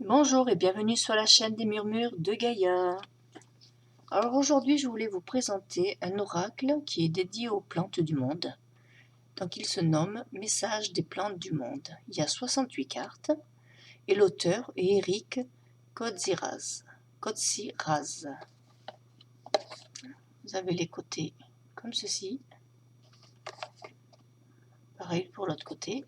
Bonjour et bienvenue sur la chaîne des murmures de Gaïa. Alors aujourd'hui je voulais vous présenter un oracle qui est dédié aux plantes du monde. Donc il se nomme Message des plantes du monde. Il y a 68 cartes et l'auteur est Eric Kotsiraz. Vous avez les côtés comme ceci. Pareil pour l'autre côté.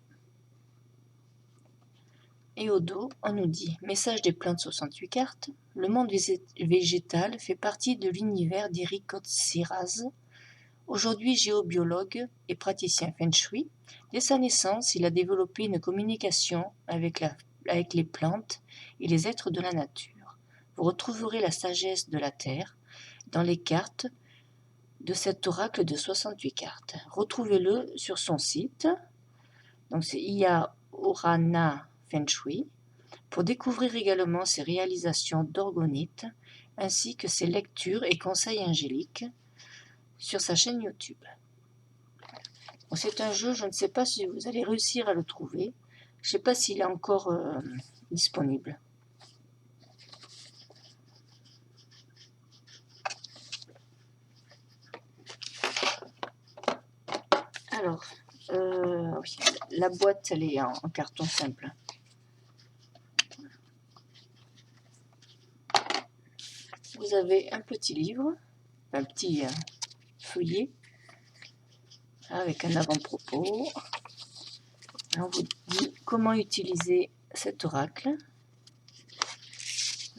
Et au dos, on nous dit « Message des plantes 68 cartes. Le monde végétal fait partie de l'univers d'Eric Kotsiraz. Aujourd'hui géobiologue et praticien Feng Shui. Dès sa naissance, il a développé une communication avec les plantes et les êtres de la nature. Vous retrouverez la sagesse de la Terre dans les cartes de cet oracle de 68 cartes. Retrouvez-le sur son site. Donc c'est Ia Orana Feng Shui, pour découvrir également ses réalisations d'orgonite, ainsi que ses lectures et conseils angéliques sur sa chaîne YouTube. Bon, c'est un jeu, je ne sais pas si vous allez réussir à le trouver. Je ne sais pas s'il est encore disponible. Alors, oui, la boîte, elle est en carton simple. Vous avez un petit livre, un petit feuillet, avec un avant-propos. On vous dit comment utiliser cet oracle.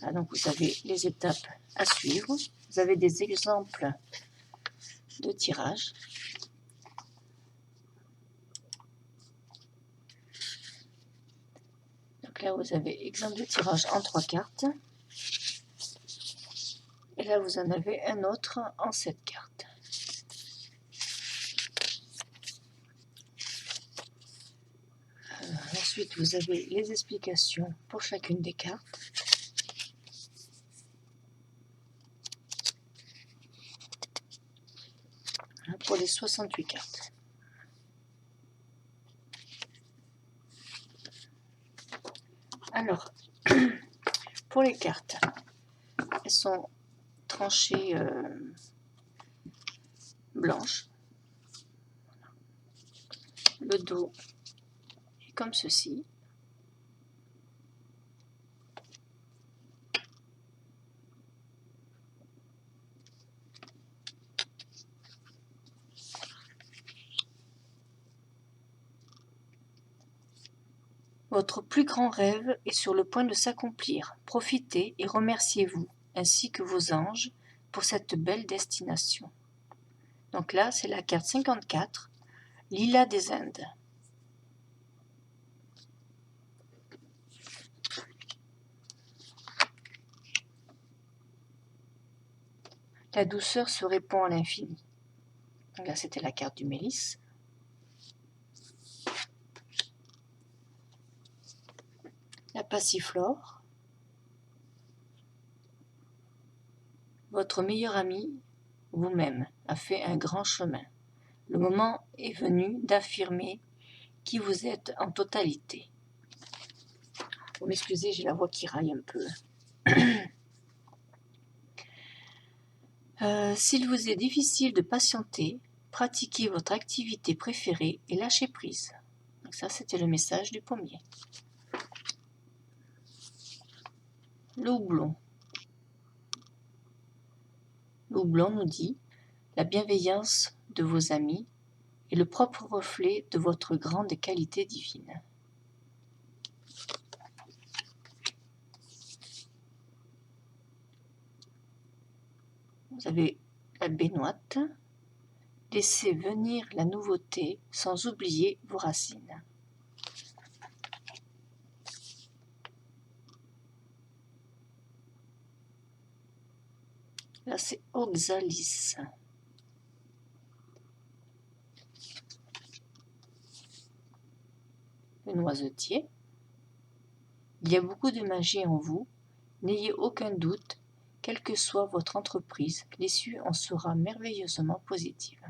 Là, donc vous avez les étapes à suivre. Vous avez des exemples de tirage. Donc là, vous avez exemple de tirage en 3 cartes. Et là, vous en avez un autre en 7 cartes. Ensuite, vous avez les explications pour chacune des cartes. Pour les 68 cartes. Alors, pour les cartes, elles sont tranchées blanches. Le dos est comme ceci. Votre plus grand rêve est sur le point de s'accomplir. Profitez et remerciez-vous, ainsi que vos anges, pour cette belle destination. Donc là, c'est la carte 54, Lilas des Indes. La douceur se répand à l'infini. Donc là, c'était la carte du Mélisse. La passiflore. Votre meilleur ami, vous-même, a fait un grand chemin. Le moment est venu d'affirmer qui vous êtes en totalité. Vous m'excusez, j'ai la voix qui raille un peu. S'il vous est difficile de patienter, pratiquez votre activité préférée et lâchez prise. Donc ça, c'était le message du pommier. Le houblon. Le houblon nous dit « La bienveillance de vos amis est le propre reflet de votre grande qualité divine. » Vous avez la bénoite. Laissez venir la nouveauté sans oublier vos racines. Là, c'est oxalis. Le noisetier. Il y a beaucoup de magie en vous. N'ayez aucun doute, quelle que soit votre entreprise, l'issue en sera merveilleusement positive.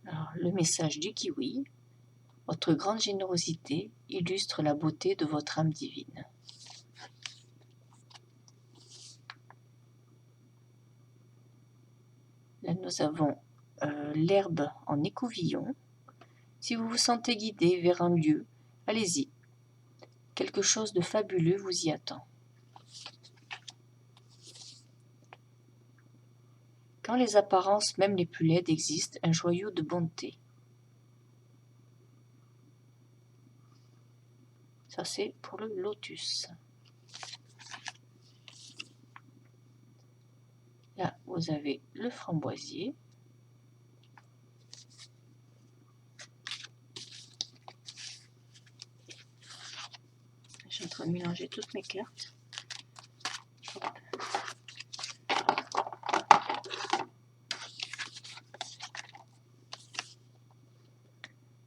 Alors, le message du kiwi. Votre grande générosité illustre la beauté de votre âme divine. Là, nous avons l'herbe en écouvillon. Si vous vous sentez guidé vers un lieu, allez-y. Quelque chose de fabuleux vous y attend. Quand les apparences, même les plus laides, existent, un joyau de bonté. Ça, c'est pour le lotus. Là, vous avez le framboisier. Je suis en train de mélanger toutes mes cartes.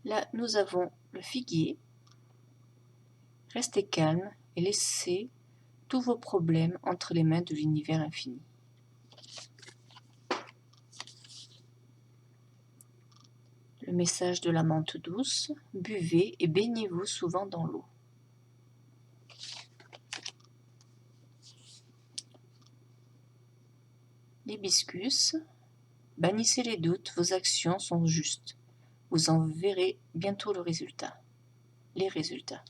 Là, nous avons le figuier. Restez calme et laissez tous vos problèmes entre les mains de l'univers infini. Le message de la menthe douce, buvez et baignez-vous souvent dans l'eau. L'hibiscus, bannissez les doutes, vos actions sont justes. Vous en verrez bientôt le résultat. Les résultats.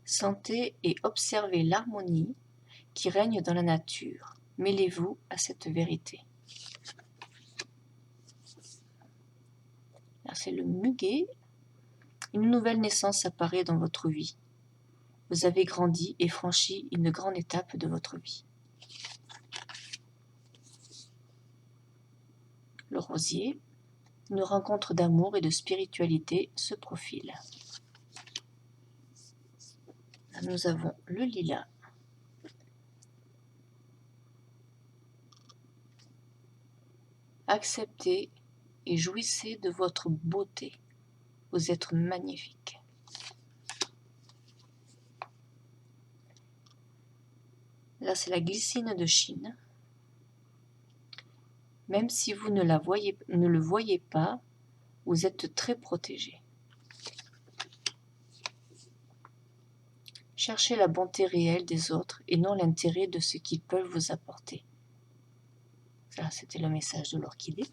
Sentez et observez l'harmonie qui règne dans la nature. Mêlez-vous à cette vérité. Là, c'est le muguet. Une nouvelle naissance apparaît dans votre vie. Vous avez grandi et franchi une grande étape de votre vie. Le rosier, une rencontre d'amour et de spiritualité se profile. Là, nous avons le lilas. Acceptez et jouissez de votre beauté. Vous êtes magnifique. Là, c'est la glycine de Chine. Même si vous ne le voyez pas, vous êtes très protégé. Cherchez la bonté réelle des autres et non l'intérêt de ce qu'ils peuvent vous apporter. Ça, c'était le message de l'orchidée.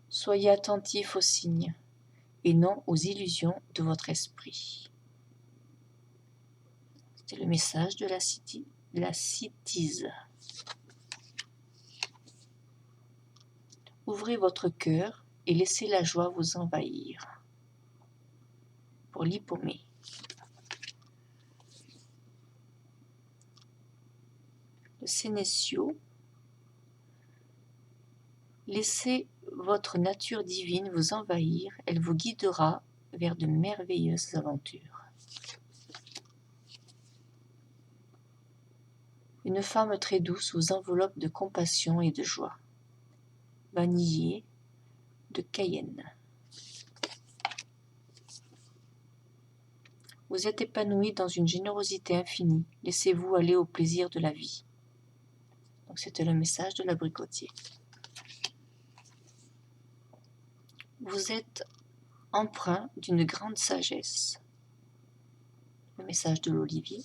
Soyez attentif aux signes et non aux illusions de votre esprit. C'était le message de la citise. Ouvrez votre cœur et laissez la joie vous envahir. Pour l'hypomée. Le sénécio. Laissez votre nature divine vous envahir, elle vous guidera vers de merveilleuses aventures. Une femme très douce vous enveloppe de compassion et de joie. Vanillé de Cayenne. Vous êtes épanoui dans une générosité infinie. Laissez-vous aller au plaisir de la vie. Donc c'était le message de l'abricotier. Vous êtes empreint d'une grande sagesse. Le message de l'olivier.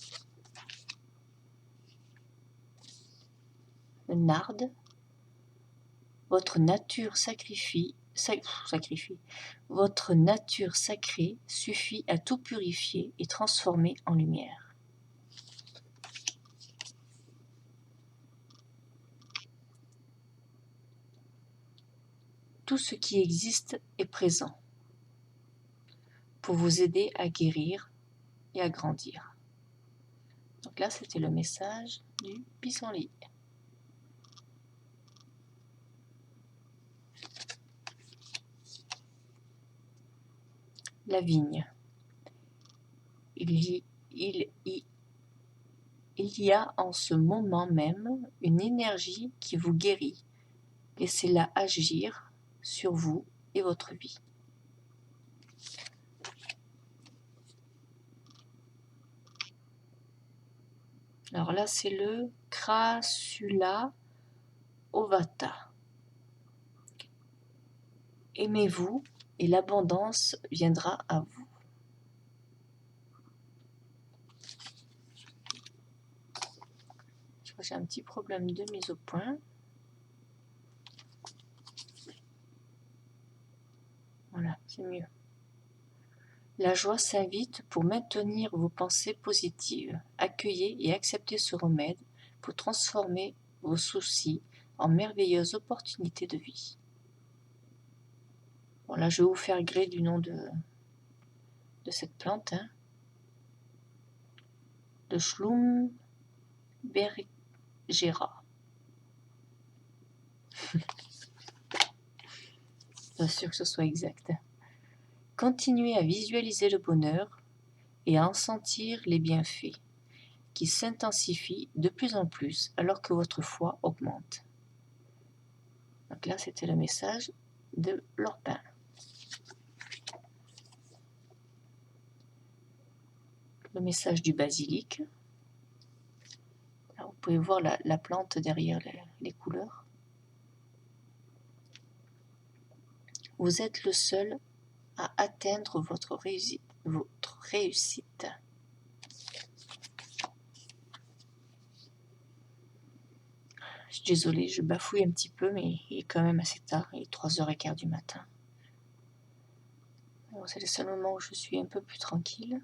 Le narde. Votre nature votre nature sacrée suffit à tout purifier et transformer en lumière. Tout ce qui existe est présent pour vous aider à guérir et à grandir. Donc là, c'était le message du pissenlit. La vigne. Il y a en ce moment même une énergie qui vous guérit. Laissez-la agir sur vous et votre vie. Alors là, c'est le Crassula ovata. Aimez-vous et l'abondance viendra à vous. Je crois que j'ai un petit problème de mise au point. Voilà, c'est mieux. La joie s'invite pour maintenir vos pensées positives. Accueillez et acceptez ce remède pour transformer vos soucis en merveilleuses opportunités de vie. Bon, là, je vais vous faire gré du nom de cette plante, hein. De Schlumbergera. Bien sûr que ce soit exact. Continuez à visualiser le bonheur et à en sentir les bienfaits, qui s'intensifient de plus en plus alors que votre foi augmente. Donc là, c'était le message de l'orpin. Le message du basilic. Là, vous pouvez voir la plante derrière les couleurs. Vous êtes le seul à atteindre votre réussite. Je suis désolée, je bafouille un petit peu, mais il est quand même assez tard, il est 3h15 du matin. C'est le seul moment où je suis un peu plus tranquille.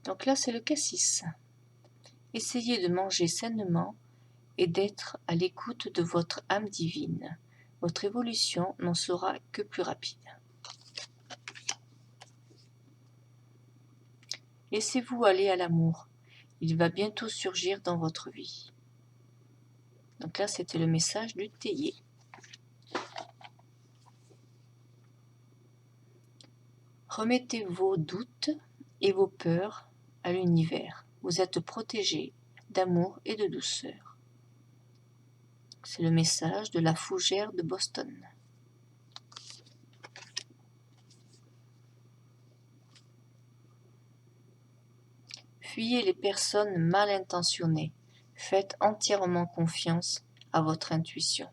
Donc là, c'est le cassis. Essayez de manger sainement et d'être à l'écoute de votre âme divine. Votre évolution n'en sera que plus rapide. Laissez-vous aller à l'amour. Il va bientôt surgir dans votre vie. Donc là, c'était le message du théier. Remettez vos doutes et vos peurs à l'univers. Vous êtes protégé d'amour et de douceur. C'est le message de la fougère de Boston. Fuyez les personnes mal intentionnées. Faites entièrement confiance à votre intuition.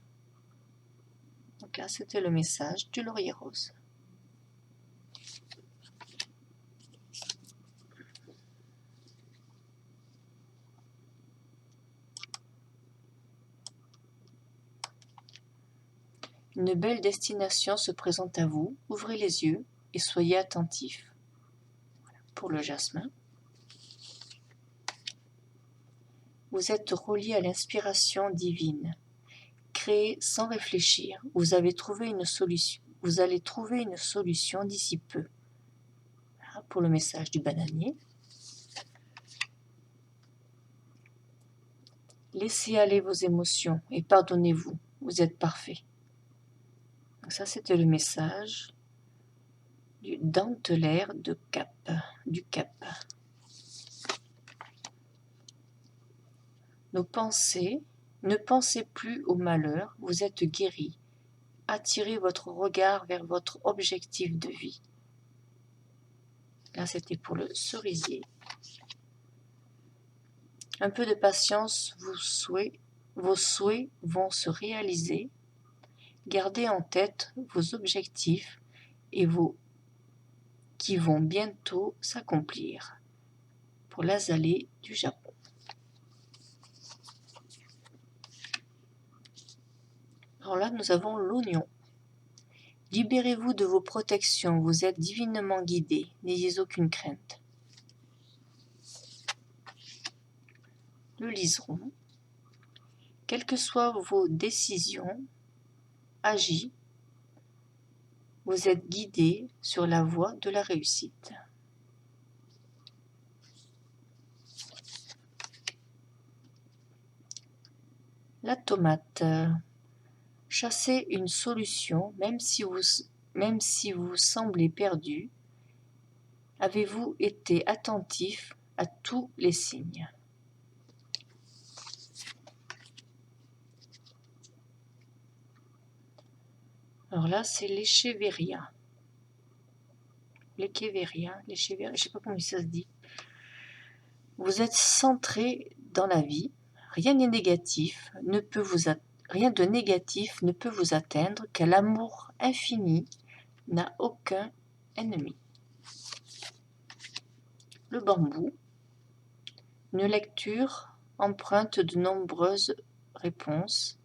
Donc là, c'était le message du laurier rose. Une belle destination se présente à vous. Ouvrez les yeux et soyez attentifs. Voilà, pour le jasmin. Vous êtes relié à l'inspiration divine. Créez sans réfléchir. Vous allez trouver une solution d'ici peu. Voilà, pour le message du bananier. Laissez aller vos émotions et pardonnez-vous. Vous êtes parfait. Donc ça, c'était le message du dentelaire du Cap. Ne pensez plus au malheur, vous êtes guéri. Attirez votre regard vers votre objectif de vie. Là, c'était pour le cerisier. Un peu de patience, vos souhaits vont se réaliser. Gardez en tête vos objectifs et qui vont bientôt s'accomplir. Pour l'azalée du Japon. Alors là, nous avons l'oignon. Libérez-vous de vos protections, vous êtes divinement guidés, n'ayez aucune crainte. Le liseron. Quelles que soient vos décisions, agis, vous êtes guidés sur la voie de la réussite. La tomate. Chassez une solution, même si vous semblez perdu. Avez-vous été attentif à tous les signes? Alors là, c'est l'échevéria. L'échevéria, je ne sais pas comment ça se dit. Vous êtes centré dans la vie. Rien de négatif ne peut vous atteindre, car l'amour infini n'a aucun ennemi. Le bambou, une lecture empreinte de nombreuses réponses.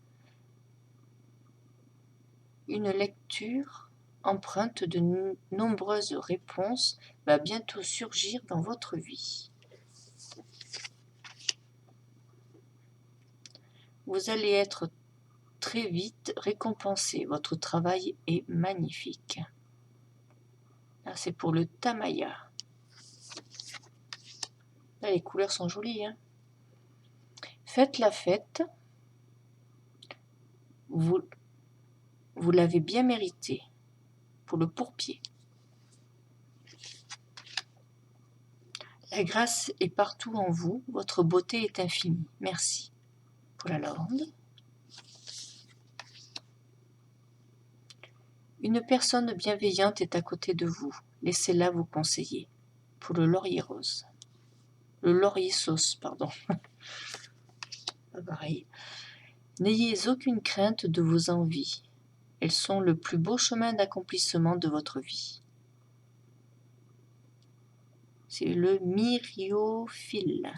Une lecture empreinte de nombreuses réponses va bientôt surgir dans votre vie. Vous allez être très vite récompensé. Votre travail est magnifique. Là, c'est pour le Tamaya. Là, les couleurs sont jolies, hein. Faites la fête. Vous l'avez bien mérité. Pour le pourpier. La grâce est partout en vous. Votre beauté est infinie. Merci. Pour la lavande. Une personne bienveillante est à côté de vous. Laissez-la vous conseiller. Pour le laurier rose. Le laurier sauce, pardon. Pas pareil. N'ayez aucune crainte de vos envies. Elles sont le plus beau chemin d'accomplissement de votre vie. C'est le myriophile.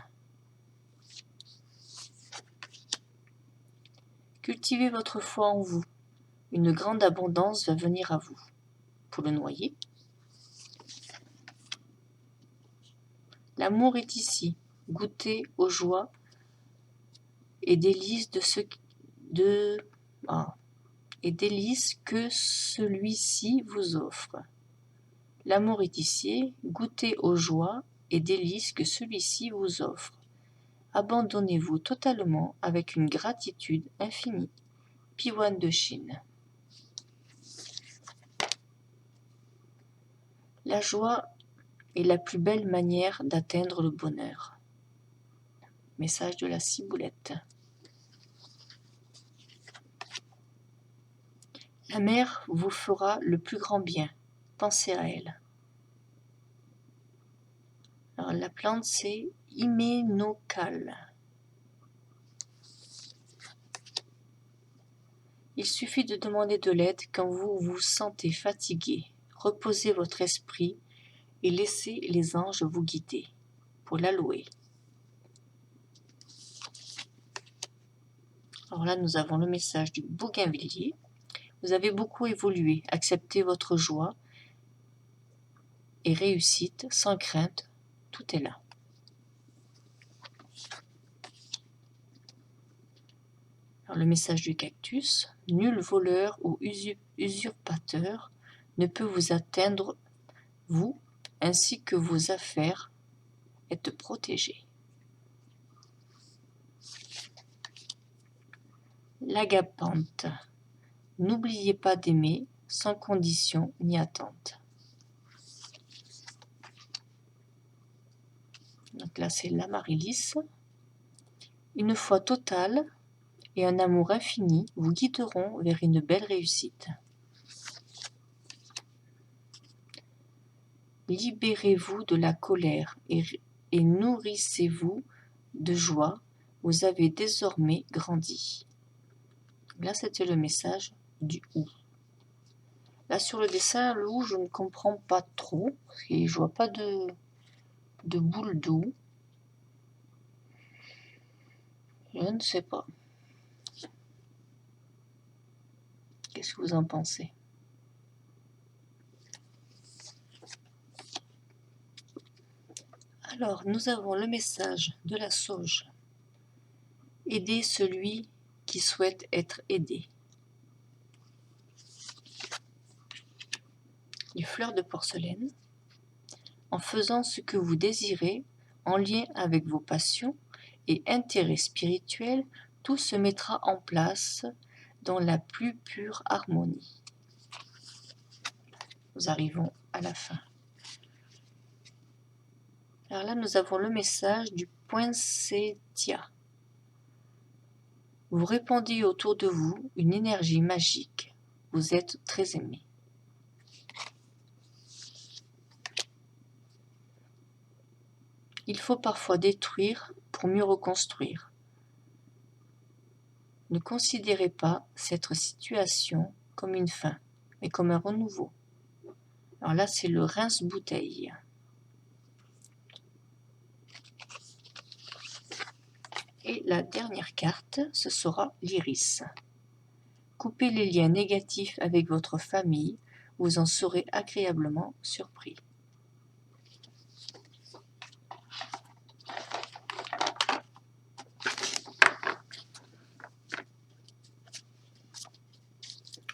Cultivez votre foi en vous. Une grande abondance va venir à vous. Pour le noyer. L'amour est ici. Goûtez aux joies et délices délices que celui-ci vous offre. L'amour est ici. Goûtez aux joies et délices que celui-ci vous offre. Abandonnez-vous totalement avec une gratitude infinie. Piwan de Chine. La joie est la plus belle manière d'atteindre le bonheur. Message de la ciboulette. La mer vous fera le plus grand bien. Pensez à elle. Alors, la plante, c'est hyménocale. Il suffit de demander de l'aide quand vous vous sentez fatigué. Reposez votre esprit et laissez les anges vous guider. Pour l'aloe. Alors là, nous avons le message du bougainvillier. Vous avez beaucoup évolué. Acceptez votre joie et réussite sans crainte. Tout est là. Alors, le message du cactus. Nul voleur ou usurpateur ne peut vous atteindre, vous, ainsi que vos affaires, êtes protégés. L'agapante. N'oubliez pas d'aimer sans condition ni attente. Donc là, c'est l'amaryllis. Une foi totale et un amour infini vous guideront vers une belle réussite. Libérez-vous de la colère et nourrissez-vous de joie. Vous avez désormais grandi. Là, c'était le message du ou. Là, sur le dessin, le ou, je ne comprends pas trop. Et je vois pas de boule d'eau. Je ne sais pas. Qu'est-ce que vous en pensez? Alors, nous avons le message de la sauge. Aidez celui qui souhaite être aidé. Les fleurs de porcelaine. En faisant ce que vous désirez, en lien avec vos passions et intérêts spirituels, tout se mettra en place dans la plus pure harmonie. Nous arrivons à la fin. Alors là, nous avons le message du poinsettia. Vous répandez autour de vous une énergie magique. Vous êtes très aimé. Il faut parfois détruire pour mieux reconstruire. Ne considérez pas cette situation comme une fin, mais comme un renouveau. Alors là, c'est le rince-bouteille. Et la dernière carte, ce sera l'iris. Coupez les liens négatifs avec votre famille, vous en serez agréablement surpris.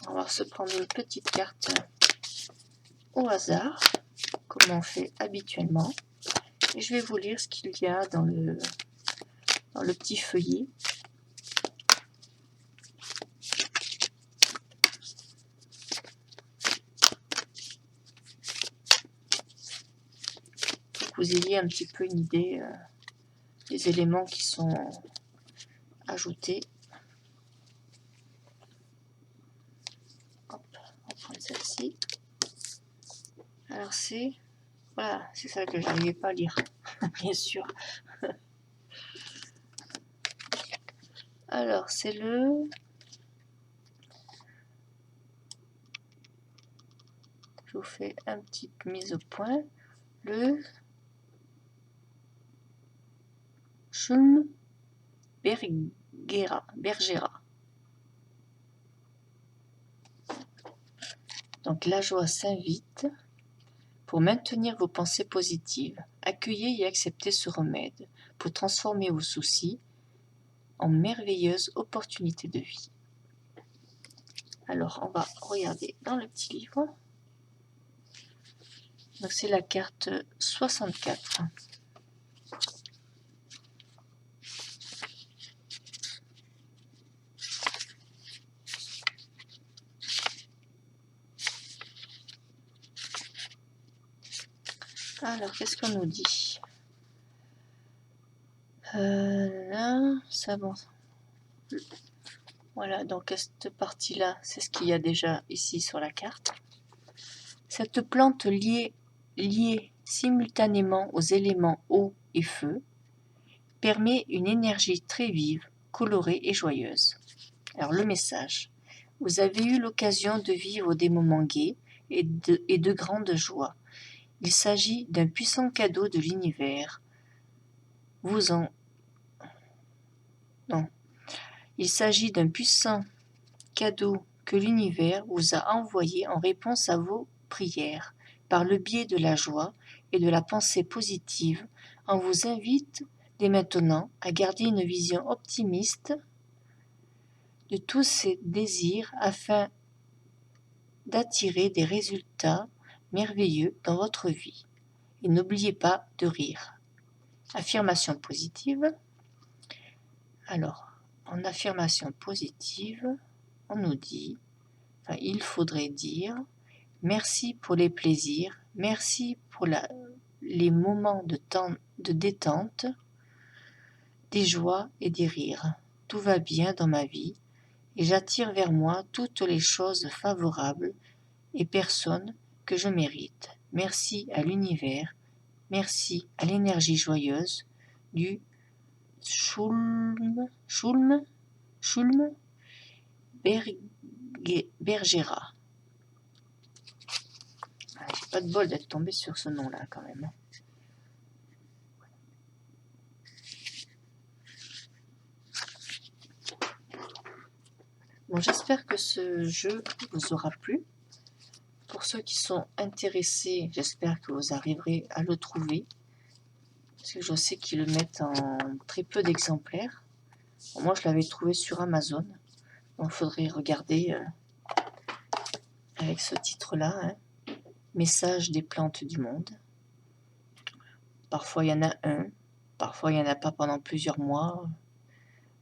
On va se prendre une petite carte au hasard, comme on fait habituellement. Et je vais vous lire ce qu'il y a dans le petit feuillet. Pour que vous ayez un petit peu une idée des éléments qui sont ajoutés. Hop, on va prendre celle-ci. Alors c'est... Voilà, c'est ça que je n'arrivais pas à lire, bien sûr. Alors, c'est le... Je vous fais une petite mise au point. Le Schulm Bergera. Donc, la joie s'invite. Pour maintenir vos pensées positives, accueillez et acceptez ce remède pour transformer vos soucis en merveilleuses opportunités de vie. Alors, on va regarder dans le petit livre. Donc, c'est la carte 64. Alors, qu'est-ce qu'on nous dit? Là, ça bon. Voilà, donc cette partie-là, c'est ce qu'il y a déjà ici sur la carte. Cette plante liée simultanément aux éléments eau et feu permet une énergie très vive, colorée et joyeuse. Alors le message. Vous avez eu l'occasion de vivre des moments gais et de grande joie. Il s'agit d'un puissant cadeau de l'univers. Il s'agit d'un puissant cadeau que l'univers vous a envoyé en réponse à vos prières. Par le biais de la joie et de la pensée positive, on vous invite dès maintenant à garder une vision optimiste de tous ces désirs afin d'attirer des résultats merveilleux dans votre vie. Et n'oubliez pas de rire. Affirmation positive. Alors, en affirmation positive, on nous dit, il faudrait dire, merci pour les plaisirs, merci pour les moments de détente, des joies et des rires. Tout va bien dans ma vie et j'attire vers moi toutes les choses favorables et personnes que je mérite. Merci à l'univers, merci à l'énergie joyeuse du Schulm Bergera. J'ai pas de bol d'être tombé sur ce nom-là quand même. Bon, j'espère que ce jeu vous aura plu. Pour ceux qui sont intéressés, j'espère que vous arriverez à le trouver. Parce que je sais qu'ils le mettent en très peu d'exemplaires. Bon, moi, je l'avais trouvé sur Amazon. Donc, il faudrait regarder avec ce titre-là. Hein. Message des plantes du monde. Parfois, il y en a un. Parfois, il n'y en a pas pendant plusieurs mois.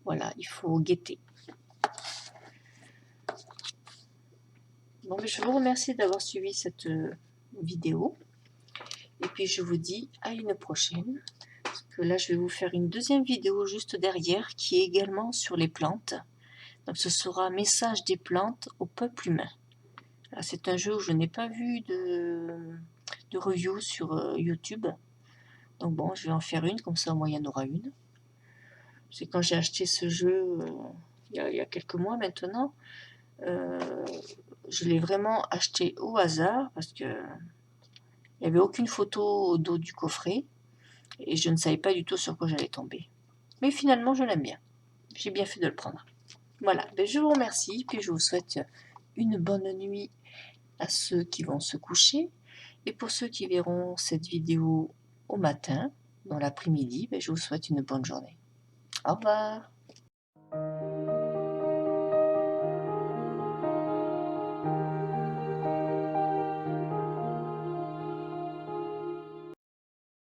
Voilà, il faut guetter. Bon, je vous remercie d'avoir suivi cette vidéo. Et puis, je vous dis à une prochaine. Parce que là, je vais vous faire une deuxième vidéo juste derrière qui est également sur les plantes. Donc, ce sera Message des plantes au peuple humain. C'est un jeu où je n'ai pas vu de review sur YouTube. Donc bon, je vais en faire une, comme ça au moins il y en aura une. C'est quand j'ai acheté ce jeu il y a quelques mois maintenant. Je l'ai vraiment acheté au hasard parce que Il n'y avait aucune photo au dos du coffret et je ne savais pas du tout sur quoi j'allais tomber. Mais finalement, je l'aime bien. J'ai bien fait de le prendre. Voilà, je vous remercie, puis je vous souhaite une bonne nuit à ceux qui vont se coucher. Et pour ceux qui verront cette vidéo au matin, dans l'après-midi, je vous souhaite une bonne journée. Au revoir.